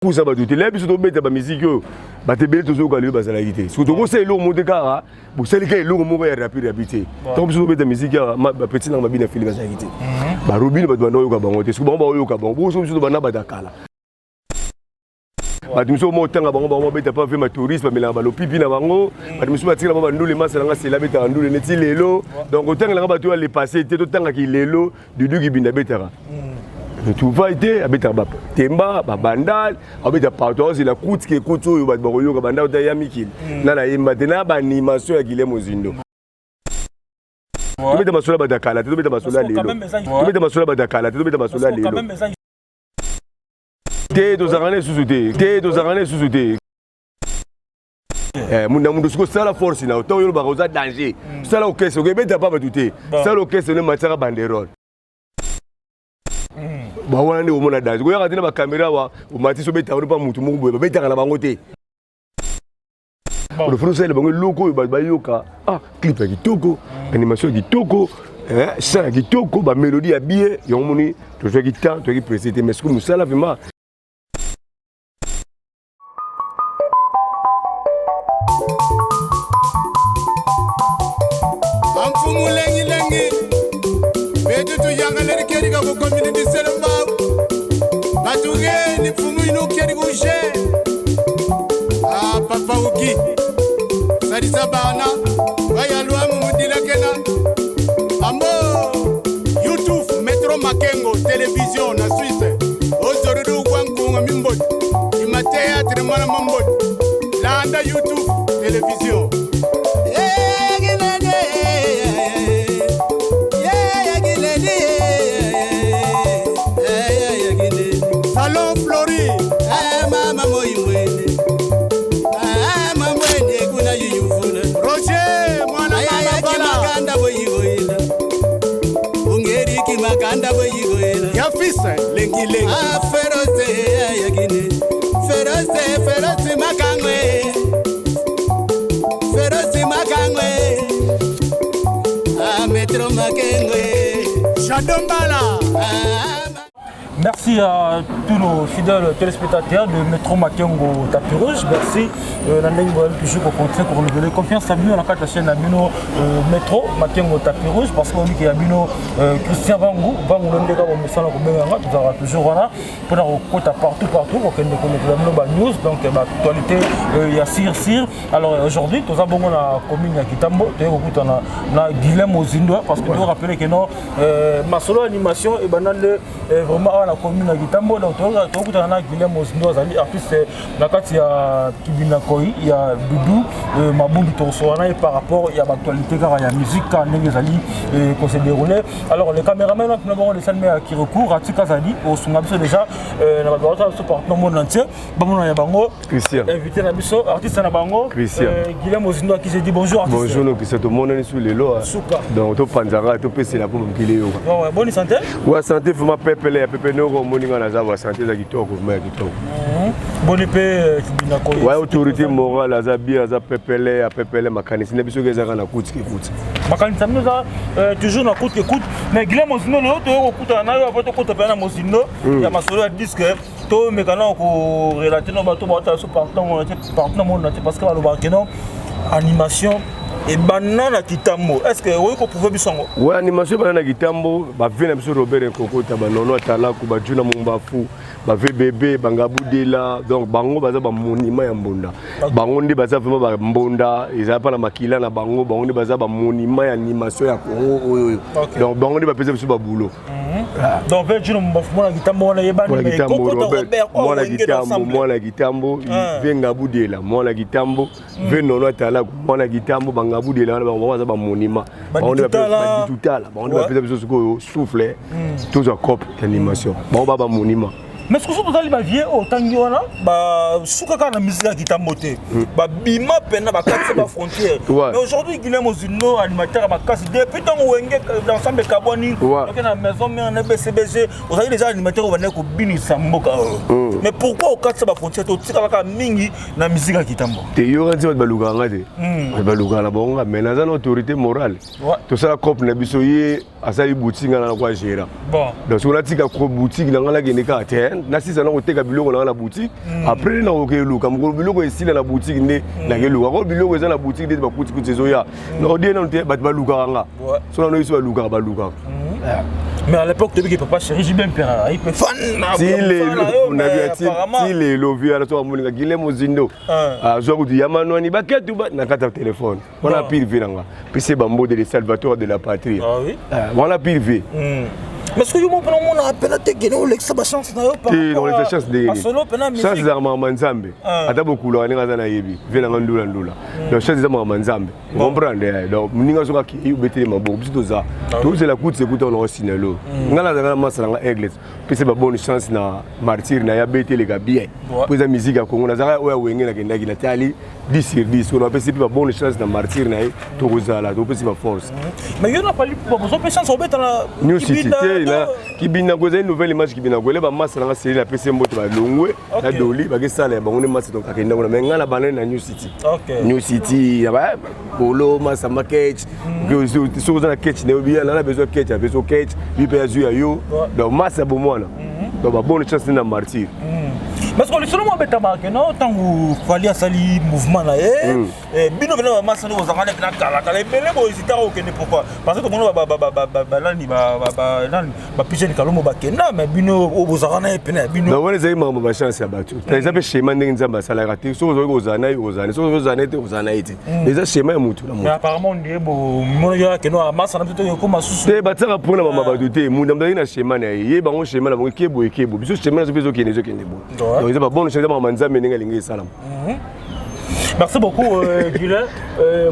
Pour ça, tu les biso beta ba musique yo, ba te bele tozo ka le ba sala gité. Surtout ko c'est lo monte kara, bu sel ke lo mo ya rapide. Donc biso beta musique ya ba petit na mabina fili ba sala gité. Ba robine ba do ka bango te, su ba yo ka bango, bo so biso ba na ba dakala. Ba biso mo tanga bango beta pa fait ma touriste ba mela ba lo pipi na bango, ba biso ba tira ba ndule masa nga c'est la beta ndule neti lelo. Donc otanga nga ba to le passé te to tanga ki lelo du ki binda betara. Tout va être avec un temba, bandal, avec un partout, c'est la coûte qui est coûte au Baroyo, Bandal, Dayamikil. Nana, il m'a donné une animation à Guilhem Ozindo. Tu mets ma sola Badakala, tu mets ma sola Lilo. Tu mets ma sola Badakala, tu mets ma sola Lilo. T'es dans un année sous-souté, t'es dans un année sous-souté. Mon ça la force, il a autant de barreaux à danger. Ça, ok, c'est ok, mais t'as pas battu. Ça, ok, c'est le matière à banderole. Bah on est au monde d'âge. Vous regardez la caméra wa, au matin so beta on pas mutu mo boye, beta na bango te. Le français le bango loko ba yoka. Ah, clip qui toko, animation qui toko, chant qui toko, ba mélodie à bien, yo moni, to jouer qui temps, to qui précité mais ce que nous ça là vraiment. Amfumu lengi lengi. Bedu tu yanga le keri ga ko community selma. Batuge ni fumu ino keri gouche. Ah papa uki. Sadi sabana. Waya lwa mu mudila kena. Amo. YouTube Metro Makengo télévision na Suisse. Ozorudu kwankunga mimbo. Ima théâtre mala mambo. Landa YouTube télévision. Salon Flori, mama moyimwene, mama mwene kuna yuyufuna. Roger, mwana mama bala. Maganda boyigoyela, ungeri ki maganda boyigoyela. Yafisa lengi lengi. Feroze yagine, feroze makangwe, feroze makangwe. Metro Makengwe, Chadombala. Merci à tous nos fidèles téléspectateurs de Metro Makengo Tapis Rouge. Merci toujours pour continuer pour renouveler confiance à nous dans la chaîne Amino Metro Makengo Tapis Rouge parce qu'on dit qu'il y a Amino Christian Vangou, nous avons toujours là pour nous côté partout pour que nous connaissions la news donc l'actualité il y a Sir. Alors aujourd'hui nous avons la commune à Kitambo, nous avons Guilhem Ozindo parce que nous rappelons que non ma solo animation et vraiment la commune à Kitambo donc tu as Guilhem Ozindo artiste na kati ya Kibina Koi il y a Doudou Maboundi Torsoana et par rapport il y a l'actualité car il y a musique quand Nengezali qu'on s'est déroulé alors les caméramans nous avons des salmés qui recourent à Tikazali au Sungabiso déjà na ba so partout monde entier bango ya bango Christian invité na biso artiste na bango Guilhem Ozindo qui s'est dit bonjour artiste bonjour nous qui se tout le monde sur les lots donc to panzara to pese la pour mkile yo bonne santé ouais santé vraiment pepele no moninga na za santé za kitoko mais kitoko bonne paix Kibina Koi ouais autorité morale za bien za pepele makanisi na biso gezaka na kuti makanisi mza toujours na kuti mais Guilhem Ozindo le to okuta na yo apoto kota pa na Mozindo ya masolo ya disque to mekana ko relater no bato ba ta so partout monde parce que ba lo non animation et banana Kitambo est-ce que vous pouvez bisango ouais animation banana Kitambo ba vena biso Robert Kokota ba nono tala ku ba juna mumbafu ba bébé bangabudela donc bango baza ba monument ya mbonda bango ndi baza vraiment ba mbonda eza pa na makila na bango ndi baza ba monument ya animation ya Congo donc bango ndi ba pesa biso ba boulot donc juna mumbafu mona Kitambo na yebani mais Kokota mona Kitambo venga budela mona Kitambo venono tala mona Kitambo bangabudela na bango baza ba monument bango ndi ba tutala bango ndi ba pesa biso ko souffle tout ça cop animation bango ba monument. Mais ce que vous avez dit, autant qu'il y a, soukaka na musique qui t'a moté, bima pena ba quatre ba frontière. Mais aujourd'hui Guilhem Ozindo animateur ba casse depuis tant wenge l'ensemble Kaboni, donc na maison mais en BCBG, vous avez déjà animateur au ko bini samboka. Mais pourquoi au quatre ba frontière to tika ka mingi na musique qui tambo? Te yo ngati ba luka ngati. Ba luka na bonga mais na zana autorité morale. To sala cop na biso ye asali boutique na kwa gera. Bon. Donc on a tika ko boutique na ngala ke ne ka ten na 6 ans oteka biloko na boutique après na okeluka moko biloko esila na boutique nde na keluka ko biloko eza na boutique nde bakuti kuti ezoya na odie na nte bat baluka nga so na no iso baluka mais à l'époque tu dis que papa chéri j'ai bien peur il peut fan si le lovi ala to amoninga gile mozindo zo kuti yamanwani baketu na kata téléphone on a pire vinanga puis bambo de Salvatore de la patrie on a pire vie mais ce que mon on a appelé te gagner l'extra chance na yo pas non chance de chance za mama nzambe ata bokula ni ngaza na yebi vinanga ndula donc chance za mama nzambe comprendre donc muninga soka ki ubetele maboko biso za to c'est la coûte c'est coûte on a sinelo ngala za masala nga église puis c'est ba bonne chance na martyr na ya betele ga bien pour la musique à Congo na za oya wenge na kenda ki tali 10 sur 10 on a pas ba bonne chance na martyr na to kozala to pesi ba force mais yo na pas besoin de chance obeta na New City qui bina goza une nouvelle image qui bina goza ba massa na série la PC mboto ba longwe na doli ba ke sala ba ngone massa donc akenda ngona mais ngala bana na New City New City ba polo massa market que so za na catch ne obi na besoin catch besoin catch bi pe azu ya yo donc massa bo mwana donc ba bonne chance na martyr parce que le seul moment beta marqué non tant vous fallait sali mouvement là bino vena massa no za ngana kana kala bele bo hésiter au que pourquoi parce que mon ba lani ba pigeon kalomo ba kenda mais bino obozana epena bino non wale mama ba chance ya batu exemple schéma ndenge nzamba sala raté so ozana so ozana te ozana ite déjà schéma ya mutu la mutu mais apparemment ndiye bo mono ya que no massa na plutôt ko masusu te bataka pona mama ba doté munda mdaki na schéma na ye bango schéma la bango kebo biso schéma na zo kende bo donc c'est pas bon chance mama nzambe ndenge lingi salam. Merci beaucoup, Guilherme.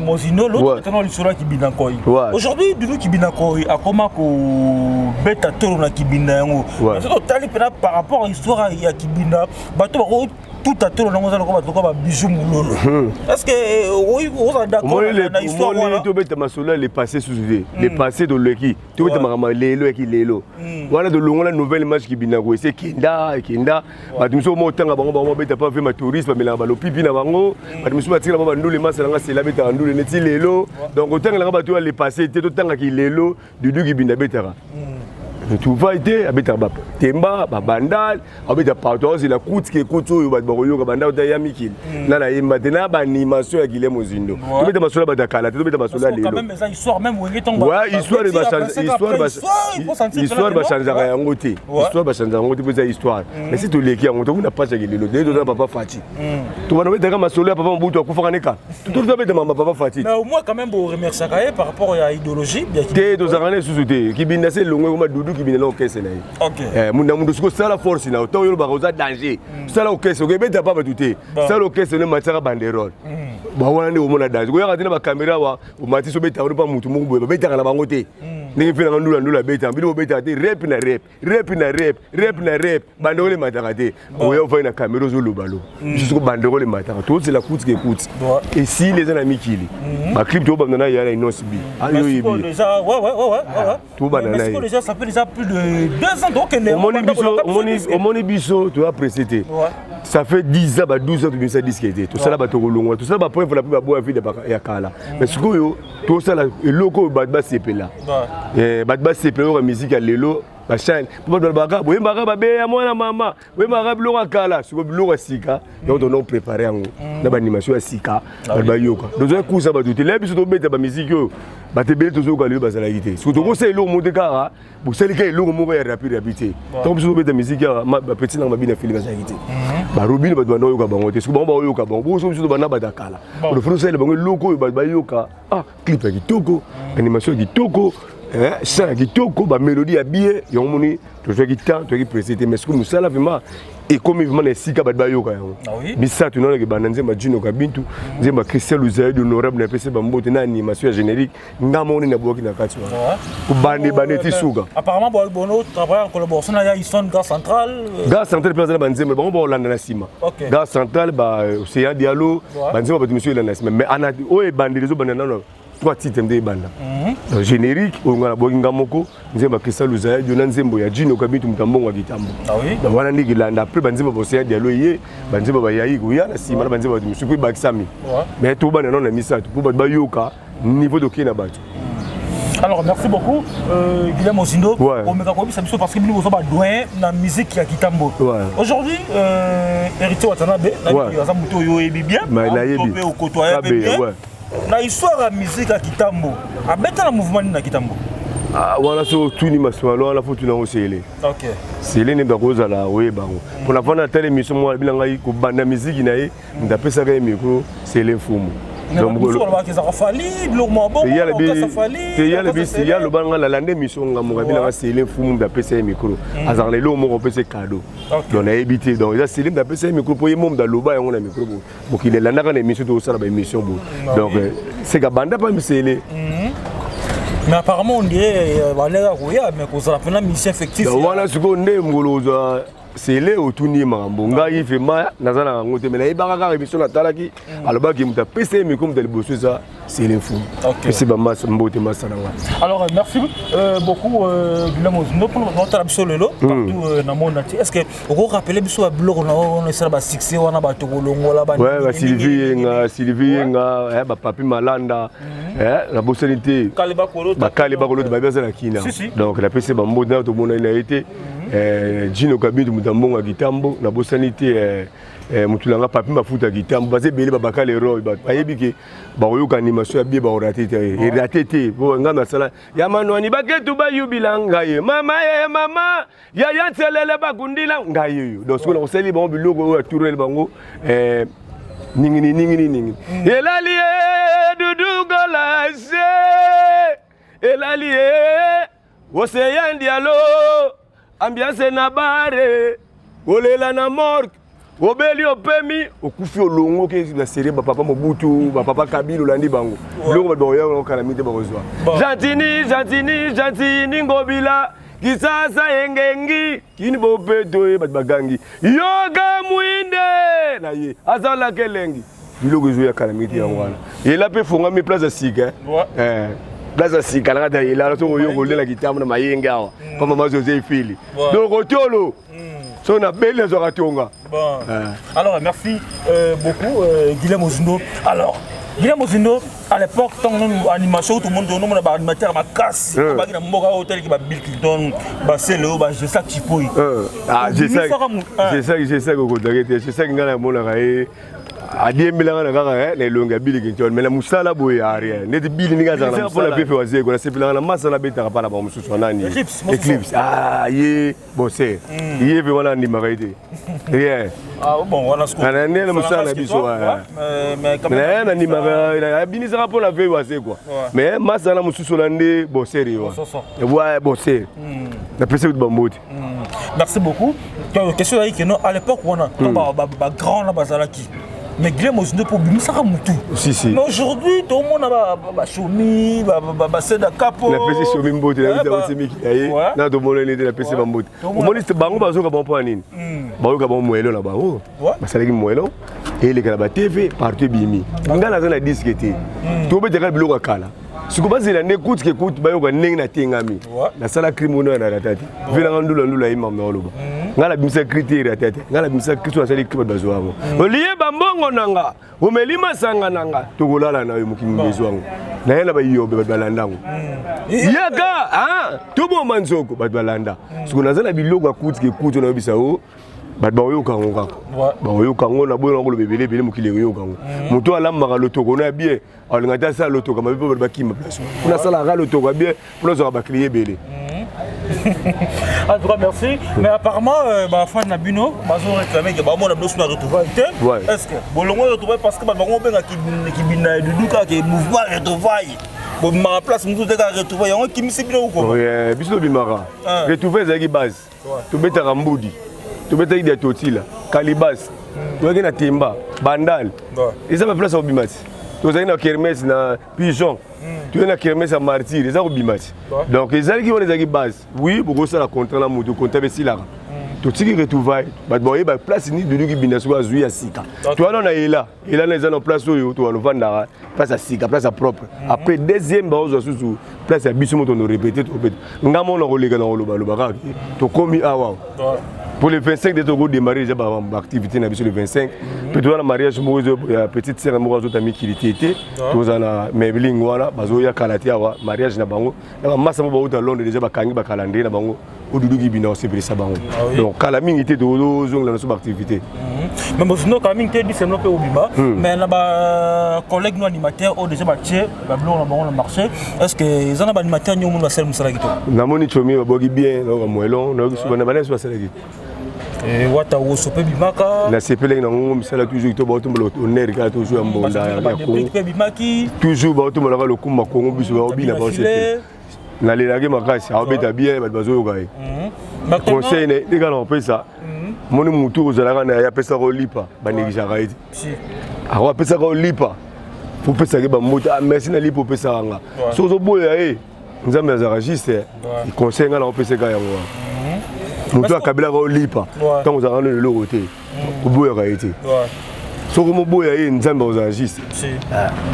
Mozino, l'autre maintenant l'histoire qui bina koi. Aujourd'hui, de nous qui bina koi, à comment qu'on bête tourne qui bina ngo. Mais c'est totalement par rapport à l'histoire à qui bina. Bateau tout à tour on a comme bijou moulolo. Est-ce que oui, on est d'accord avec l'histoire là? Tout bête masola les passés sous les passés de l'eki. Tout bête mama lelo qui lelo. Voilà de longue la nouvelle image qui bina ko c'est kinda. Ba tumso mo tanga bango bête pas fait ma tourisme mais la balo pipi na bango. Ba tumso ba tira ba ndule masala nga c'est la bête ndule neti lelo. Donc autant la ba to les passés tout tanga qui lelo dudu qui bina betara. Tu vas aider à bêta bap temba ba bandal à bêta partout c'est la coûte qui coûte yo ba boyo ka bandal ta yamikil na na yemba tena ba animation ya Guilherme Mozindo tu bêta masola ba dakala tu bêta masola lelo quand même ça histoire même wenge tomba ouais histoire ba changer ya ngote histoire ba changer ngote pour ça histoire mais si tu leki ngote on n'a pas changer lelo de do papa fati tu vas bêta ka masola papa mbuto akufa neka tu bêta mama papa fati mais au moins quand même pour remercier par rapport à idéologie bien qui do zakane sous-souté qui binase longwe comme dudu qui binelo okese na ye munda mundu siko sala force na to yo ba koza danger sala okese ko beta pa batute sala okese ne mataka banderole ba wana ni omona danger ko yakati na ba camera wa o mati so beta pa mutu mungu boye beta kana bango te ndenge fina ndula beta mbili beta te rep na rep bandole mataka te o yo fa na camera zo lobalo siko bandole mataka to c'est la coûte qui coûte et si les amis kili ba clip to ba na ya na inosbi ayo yibi déjà ouais tout ba na ya déjà ça fait déjà plus de 2 ans donc au monibiso tu as précédé ça fait 10 ans 12 ans tu ça disqué tout ça là ba to longo tout ça ba preuve la ba boa vie de ya kala mais ce que yo tout ça là loko ba sepela ba sepela la musique à lelo ba chaîne pour ba baka boye baka ba be ya mwana mama we baka biloko kala siko biloko sika donc on préparé yango na ba animation ya sika ba yoka donc un coup ça ba tout les biso to beta ba musique yo ba te bele to zo ka le ba sala gité surtout ko c'est lo monte kara bu sel ka lo mo ya rapide donc biso beta musique ya ba petit na ba bina fili ba sala gité ba robine ba do yoka bango te siko ba yoka bango so biso ba na ba dakala le français le bango loko ba yoka clip ya kitoko animation ya kitoko ça kitoko ba mélodie ya bien yomoni to zo kitan to ki précédé mais ce que nous ça là vraiment et comme vraiment les sika ba yoka yango bisa tu nona ke bananze ma jino ka bintu nzemba Christian Luzaï honorable na PC ba mbote na animation générique ngamoni na boki na kati wa ku bande ti suga apparemment bono travaille en collaboration na ya Ison Gare Central place na banzemba ba ngomba olanda na sima Gare Central ba Océan Diallo banzemba ba monsieur la na sima mais ana o e bande les bande na 3 titres de banda générique on a bokinga moko nzemba Christian Luzaï Dona nzembo ya Jino Kabitu mutambongo wa gitambo ba wana ndiki landa après banzemba bosia dialo ye banzemba ba yayi ko ya na sima na banzemba musu ko bakisami mais to bana non na misa to ba yoka niveau de kina bato Alors merci beaucoup Guillaume Ozindo. On me raconte ça parce que nous sommes doyen dans la musique qui a Kitambo. Aujourd'hui Héritier Watanabe, ça muto yo ebi bien. On au côtoyer bien. Na histoire la musique à Kitambo. A beta le mouvement na Kitambo. Ah voilà so tout ni masolo la photo na osele. OK. C'est les ne bakoza la oye bango. Pour la fois telle émission moi bilanga ko banda musique na ye, ndapesa ka micro, c'est l'infumo. Donc il y a le banc la lande mission ngam c'est l'infumo ndapesa micro. Azarle lo mo pesa cadeau. Donc on a évité donc il y a c'est ndapesa micro pour yemo dans loba yango na micro pour qu'il landa ka émission to sala ba émission donc c'est ka banda pas misele. Mais apparemment on dirait mais qu'on s'en a fait une mission effective. Voilà ce qu'on est moloza c'est là au tout ni mambo ngai fait ma nazana ngote mais na ibaka émission na talaki aloba ki muta PC mais comme de bosser ça c'est l'info. C'est ba mas mbote masana wa. Alors merci beaucoup Guillaume Ozindo pour notre absolument partout dans monde entier. Est-ce que vous rappelez biso ba blog on essaie ba succès wana ba tokolongo la ba. Ouais Sylvie nga ba papi malanda la bossalité Kaliba Kolo ba bien na kina. Donc la PC ba mbote na to mona il a été Gino Kabitu mutambonga Kitambo na bosanité mutulanga papi mafuta Kitambo parce que bele babaka les rois bayebi ke ba yoka animation ya bien ba raté té bo ngana sala ya manwani baketu ba yubilanga ye mama ya yantelele bakundila ngaye donc ce qu'on seli bon biloko o tourner bango ningini elali dudu golase elali oseyan dialo ambiance na bare olela na morgue obeli opemi okufi olongo ke la série ba papa Mobutu ba papa Kabila landi bango loko ba doya ko kalamite ba kozwa gentini ngobila kisasa yengengi kini bopeto e bagangi yoga muinde na ye azala kelengi biloko zo ya kalamite ya wana ela pe fonga mi place sika Plaza sika na kata ila to yo kolela Kitambo na mayenga awa comme maman José Fili donc otolo so na belle zo katonga. Bon alors merci beaucoup Guillaume Ozindo. Alors Guillaume Ozindo à l'époque tant animation tout le monde donne na animateur ma casse ba na mboka hôtel ki ba Bill Clinton ba selo ba je ça tipo je sais ko kodagete je sais ngana mona kae adie milanga na kaka na longa Bill Clinton mais la musala boye rien net Bill ni gaza na musala pe fazer ko na sepilanga na masa na beta pa na ba mususu nani Eclipse ye bossé ye ve wana ni maraide rien bon wana sko na ne musala na biso mais comme na ni maraide binisa pour la veille wasé quoi mais masa na mususu lande bossé rio ouais bossé na pese de bamboti. Merci beaucoup. Question là que non à l'époque wana ba grand na bazalaki. Mais Guillaume Ozindo pour bim ça mutu. Si. Mais aujourd'hui tout le monde a chomi, c'est da capo. La PC chomi mbote la vida aussi miki aye. Na to mona ni la PC mbote. Au moins c'est bango bazo ka bon point nini. Ba bon moelo na bango. Ba salaki moelo et les kala TV partout bimi. Ngala za na disque té. To be tekala biloko kala. Sikubazi la n'écoute que écoute ba yo ka ndenge na tengami. La sala criminel na ratati. Vila ndula imam na oloba. Ngala bimisa critère tete ngala bimisa kitu asali kitu bazo wango oliye bambongo nanga umelima sanga nanga tokolala na yo mukimbezo wango na yela ba yobe badwalandango yaga tobo manzoko badwalanda sikuna zana biloko akuti ke kutu na bisa o badba yo kango ba yo kango na boyo ngolo bebele mukile yo kango muto alamba lotoko na bien alingata sa lotoko mabipo bakima place kuna sala ga lotoko bien pour zo ba clier belé. En tout cas, merci. Mais apparemment, fan Nabino, ils ont réclamé que on a besoin de retrouver. Est-ce que Bolongo retrouver parce que on a qui bina du duka qui mouvement retrouvaille. Bon, ma place, nous devons retrouver. On qui me sait bien ou quoi? Oui, bisous bimara. Retrouver c'est base. Tu mets ta ramboudi. Tu mets ta idée totila. Calibas. Tu vas na Timba, Bandal. Et ça ma place au bimas. Tu vas na Kermesse na Pigeon. Tu es na Kermesse à Martyr, ça au bimas. Donc les gens qui vont les base. Oui, pour ça la contrat la moto, comptable si là. totiki retrouvaille bato baoyeba place nini dudu kibinda soki azwi ya sika towana na ela na eza na place oyo towalovandaka place ya sika place ya propre après deuxième baozwa susu place ya biso moto norépété topeta nga mona koleka na kolobaloba kaka tokomi awa pour le 25 de Togo démarrer déjà l'activité na biso le 25 puis towana mariage moko ya petite sœur moko azotami kilitete tozana mebling wana bazoya kalati awa mariage na bango na massa mo bauta Londres déjà bakangi ba calendrier na bango odudu kibina osepelisa bango donc kala mingi te tozongela na so activité mais Mosino quand même te dit c'est non pe obima mais na ba collègue no animateur o déjà ba tie ba blo na bango na marché est-ce que ils en a ba animateur nyomo na sel musala kito na moni chomi ba bogi bien na moelon na so na bana so sala kito wata woso pe bimaka na sepele na ngo misala toujours to ba to mbolo honneur ka toujours mbonda ya ko pe bimaki toujours ba to mbolo ko makongo biso ba obina ba sepele na lelaki makasi aobeta bien bato bazoyoka ye conseil ne tika na opesa moni mutu ozalaka na ye apesaka olipa banegisaka ye te ako apesaka olipa po opesaki bamota merci na lipa opesaka nga so ozoboya ye nzambe azalaka juste conseil nga na opesaka yango wana mutu akabelaka olipa ntango ozalaka na leloko te oboyaka ye te soko moboya ye nzambe ozala juste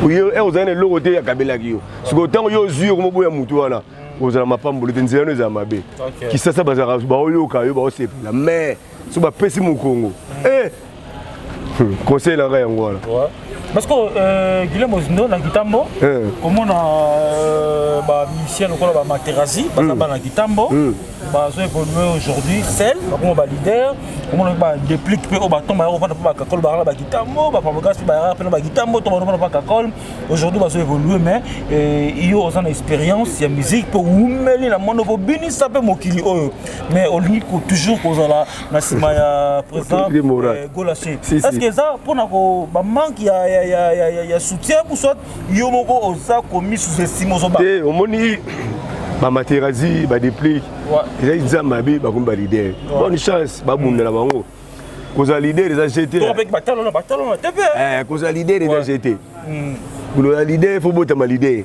oyo ozala na eloko te akabelaki yo siko ntango yo ozwi yo komoboya mutu wana ozala mapambolo te nzela no ezala mabe kisasa bazalaka baoyoka yo baosepela mais so bapesi mokongo conseil nanga yango wana parce que Guillaume Mosino na Kitambo comment na ba musicien lokola ba Materazzi baza ba na Kitambo bazo évoluer aujourd'hui seul comment ba leader comment ba déplique pe au bâton ba revendre ba kakol ba ba Kitambo ba provocation ba rappeler ba Kitambo to ba ba kakol aujourd'hui bazo évoluer mais iyo ont expérience ya musique pour umeli na mono bo bini ça peut mokili oyo mais on dit toujours kozala na sima ya président Golaché est-ce que ça pour na ko ba manque ya soutien pour soit yo moko oza komi sous-estime ozoba omoni ba Materazzi ba déplique eza nzamba be ba komba leader bonne chance ba bunda na bango koza leader eza jeté to avec batalo na TV koza leader eza jeté le leader faut bota ma leader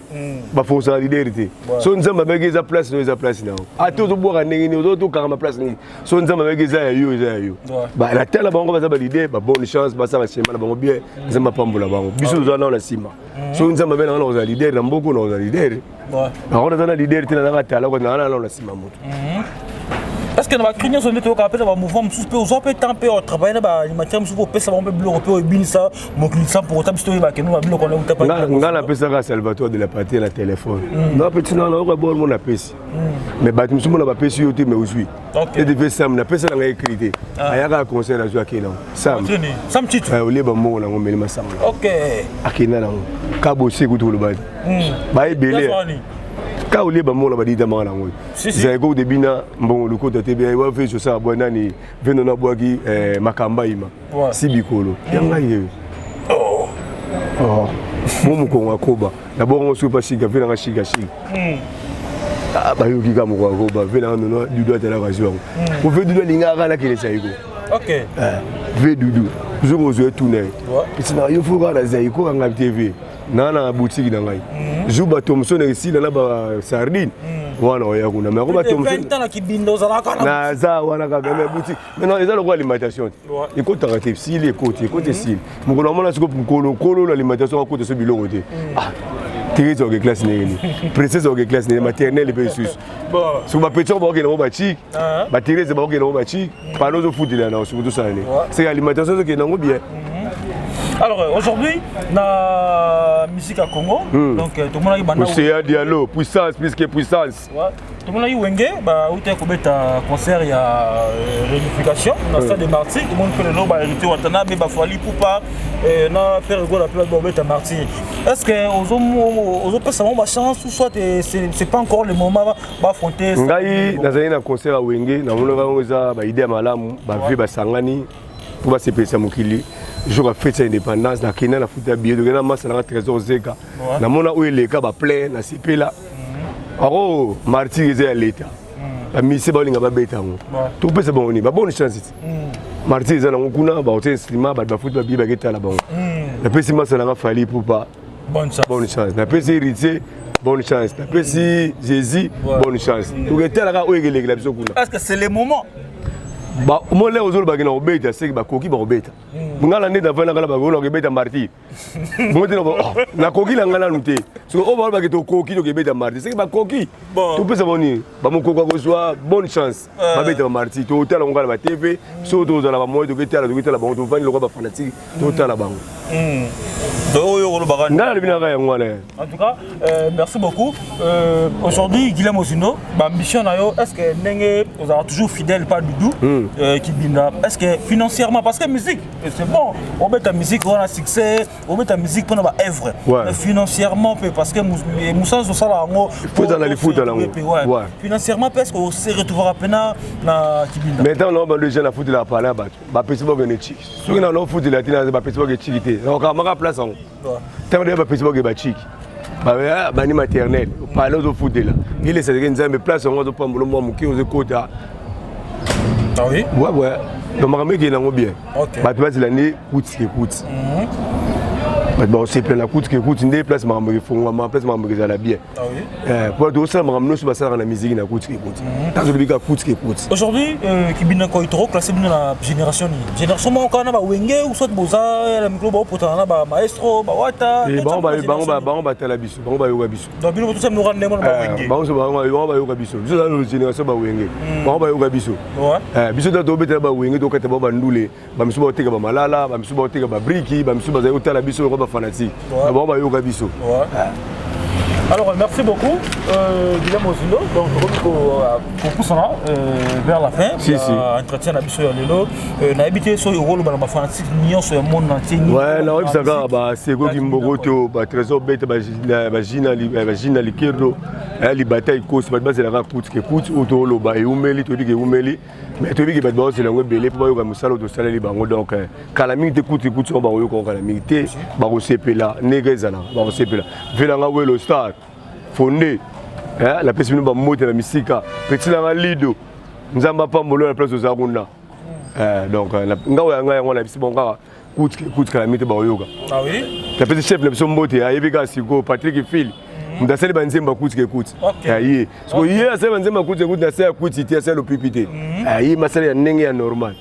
ba foncer leader te so nzamba be eza place no eza place na ati ozoboka ndenge ni ozotoka ma place ni so nzamba be eza ya yo ba la tela bango baza ba leader ba bonne chance ba sa ba sema na bango bien nzamba pambola bango biso zo na sima so nzamba be na oza leader na mboko na oza leader ba ona na leader te na tala ko na sima moto parce que na crinion so neto ka pela ba mouvement musu pe ozo pe temps pe o travailler na ba animateur musu pe ça ba pe bloc pe binisa mo client pour ta bisto ba ke no ba bloc on ta pas ngala pesa ka Salvatore de la Patrie na téléphone na petit na ko bon mon apesi mais ba musu mo na ba pesi yo te mais aujourd'hui et devait sam na pesa na écrité ayaka conseil na zo akena sam titre ole ba mo na ngomeli masam OK akena na ka bosé ko to lo ba ba ebele ka olie ba mona ba dita manga ngoy zaiko de bina mbongo lokota te be wa fe so sa bwana ni veno na bwaki makamba ima sibikolo yanga ye mumu ko ngakoba na bongo super chiga vena nga chiga ba yoki ka mo ko ba vena no du doit la raison ko ve du doit linga kana kile zaiko OK ve dudu zo zo tourner itina yo fuka na zaiko nga TV na boutique na ngai juba Thomson ici na ba sardine wana oya kuna mais ko ba Thomson na kibindo za kana na za wana ka ba boutique mais non les aloko alimentation et ko tarate si les côté si mo ko mona siko kolo l'alimentation ko te so biloko te Thérèse au classe ni princesse au classe ni maternelle pe sus bon so ba petit ba ko na ba chi ba Thérèse ba ko na ba chi pa no zo foot là na so tout ça c'est alimentation que na ngo bien. Alors aujourd'hui, la musique à Congo, donc tout le monde a eu banda. C'est un dialogue, puissance plus que puissance. Tout le monde a eu Wenge, bah où tu as combien de concert il y a réunification dans stade de Martyrs. Tout le monde connaît le bah hérité Watana, mais bah faut aller pour pas na faire quoi la place de Martyrs. Est-ce que aux autres ça va chance ou soit c'est pas encore le moment bah affronter. Ngai nazali na concert à Wenge, na mona ba ba idée malamu, ba vie ba sangani pour ba se pesa mokili. Je vais faire l'indépendance, na Kenya na futa billet de na massa na trésor zeka. Na mona où les cas ba plein na CP là. Oh, Martyrs est à l'état. La mise ba linga ba betango. Tout peut se boni, ba bonne chance. Martyrs na nguna ba hotel instrument ba futa ba billet ba geta la bon. La pesi massa na fali pour pas. Bonne chance. La pesi héritier bonne chance. La pesi Jésus bonne chance. Tout était là où il est la biso kuna. Parce que c'est le moment. ba mo le ozolo bagina obeta c'est ba koki ba obeta ngala ne davana ngala ba gona obeta marti mo te no na koki la ngala nute so o ba ba to koki to obeta marti c'est ba koki to pesa boni ba mo kokwa ko soit bonne chance ba beta marti to tala ngala ba TV so to za la ba mo to tala ba to vani lo ba fanatique to tala ba En tout cas, merci beaucoup. Aujourd'hui, Guillaume Ozino, ma mission, est-ce que vous avez toujours fidèle, pas Doudou, qui binda. Est-ce que financièrement, parce que musique, c'est bon, on met ta musique, on a succès, on met ta musique pour avoir œuvre. Mais financièrement, parce que Moussa Zossala, financièrement, est-ce qu'on se retrouvera à peine dans Kibinda? Maintenant, on a les gens à foutre la parole, bah, Facebook est chic. Ceux qui n'ont pas foutu la télé, bah, Facebook est chic. Donc, on a place en tant que Facebook est chic. Bah, ni maternel. Parler aux foot là. Il est certain que mais place on va pas me moi qui aux quotas. Ah oui. Ouais. Donc ma mère qui est là bien. Bah tu vas dire l'année coûte qui coûte. Bah bon c'est plein la coûte qui coûte une place ma mère faut ma place ma mère ça bien. Ah oui. Pour tout ça ma mère nous ça la musique na coûte qui coûte. Tant que le biga coûte qui coûte. Aujourd'hui qui bina ko itoro classé dans la génération moi quand na ba wenge ou soit boza la micro ba potana ba maestro ba wata. Ba tala biso ba yoga biso. Donc bino tout ça nous rendre ba wenge. Ba yoga biso. Biso la génération ba wenge. Ba yoga biso. Ouais. Biso da to beta ba wenge to kata ba ndule ba miso ba teka ba malala ba miso ba teka ba briki ba miso ba za utala biso ba fanatique. Ba yoga biso. Ouais. Alors merci beaucoup Guillaume Ozino. Donc on pousse là vers la fin. Si. Entretien d'habitude Lelo. Na habité sur le rôle de fanatique nion sur le monde entier. Ouais, na ça ga ba c'est go kimbogoto ba trésor bête ba gina likero. Ali bataille cause ba c'est la coûte que coûte autolo ba umeli to dike umeli. Mais to dike ba c'est la belé pour ba musalo to salali bango donc calamité coûte on ba yo ko calamité ba ko sepela negezana ba ko sepela. Vela nga welo star fondé la personne va monter la musique petit la lido nzamba pas mbolo la place aux arunda donc ngawa ngaya ngona bisi bonga coûte calamité ba yoga. Ah oui la petit chef la personne mbote ayebika siko Patrick Phil ndaseli banzemba coûte que coûte ayi so hier ça banzemba coûte na ça coûte c'était ça le pipité ayi masala ya ndenge ya normal.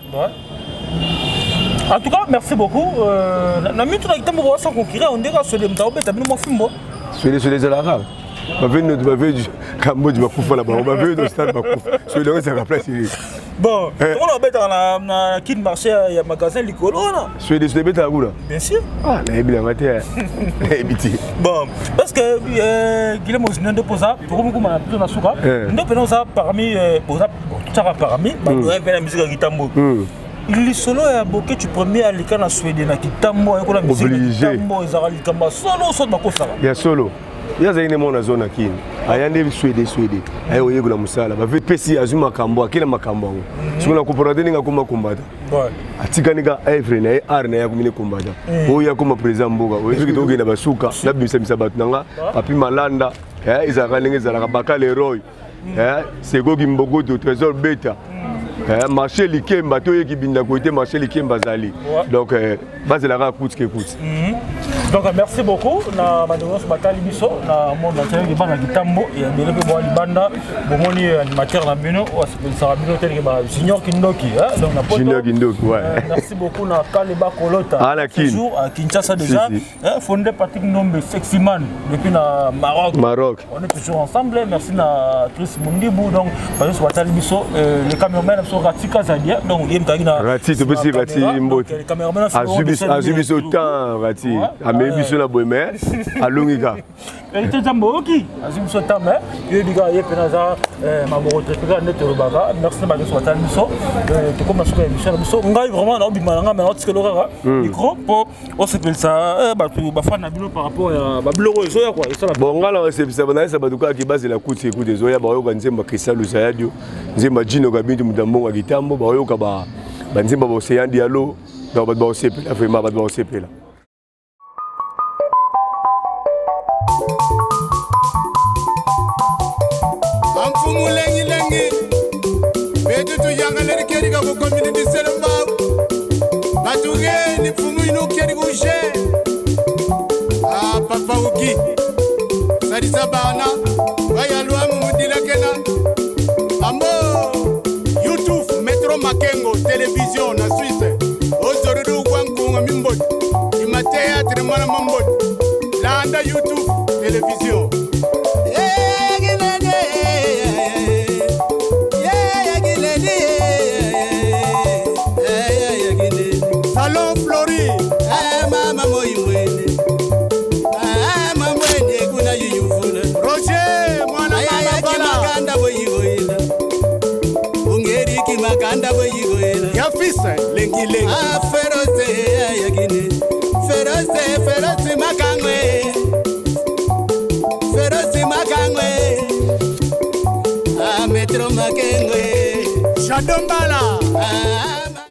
En tout cas merci beaucoup na mitu na kitambo kwa sans concurrent on dira sur les mtaobe tamino mo fimbo sur les arabes Cambodge bakufa là-bas, on va venir dans le stade bakufa. Sur le reste, ça va placer. Bon, on a bête dans la kit marché, il y a un magasin Licolo là. Sur les bêtes à vous là. Bien sûr. Ah, la bien matière. Bon, parce que Guillaume Ozino de posa, pour beaucoup m'a plutôt na souka. Nous prenons ça parmi posa, tout ça parmi, bah on a la musique à Kitambo. Il est solo et aboké tu premier à l'écran à Suède na Kitambo et qu'on a musique Kitambo et Zara Likamba solo soit bakofa. Il y a solo. Il y a des gens qui sont qui ayande Suède ayo yego la musala ba pesi azuma kambo akila makambo si on a comprendre ninga kuma kumbata atika nika evre na ar na ya kumine kumbata o ya kuma president mboga o yiki to gena basuka na bimisa batu nanga papi malanda izaka ninga zala bakale roy sego gimbogo de trésor beta marché likemba to yeki binda côté marché likemba zali donc base la ra coûte que coûte. Donc merci beaucoup na madonna batali biso na monde entier qui bana Kitambo et mbele pe bo libanda bomoni animateur na bino o sponsor bino tel que ba Junior Kindoki donc na Junior Kindoki ouais. Merci beaucoup na Kaleba Kolota toujours à Kinshasa déjà fondé Patrick Nombe Sexy Man depuis na Maroc. On est toujours ensemble. Merci na Chris Mundibou donc parce que batali biso le caméraman so Ratika Zadia donc yem tagina Rati to bisi Rati mboti le caméraman azubi autant Rati mais biso la bohème alongika était jamboki azim so tame ye biga ye penaza maboro trepega net robaka merci ba so tane biso to comme so biso ngai vraiment na bimanga mais otske lokaka micro pour on s'appelle ça ba fana bino par rapport à ba bloro eso ya quoi eso la bon ngala resepisa bana sa baduka ki base la kuti ku dezo ya ba yo kanzemba Kristal Lusayadio nzemba Jino Kabindu mudambonga Kitambo ba yo ka ba nzemba ba Océan Diallo donc ba osepela vraiment ba osepela. Lengi bedu tu yanga leri keri ka ko community selma batuge ni fumu ino keri ko je papa uki sari sabana waya lwa mu mudila kena amo YouTube Metro Makengo théâtre mana mambot landa YouTube télévision Salon Flori mama moyimwene mamwene kuna yiyufuna Roger mwana mama bala makanda boyigoyela ungeriki makanda boyigoyela Yafisa lengi lengi feroze yagine feroze makangwe Metro Makengwe Shadombala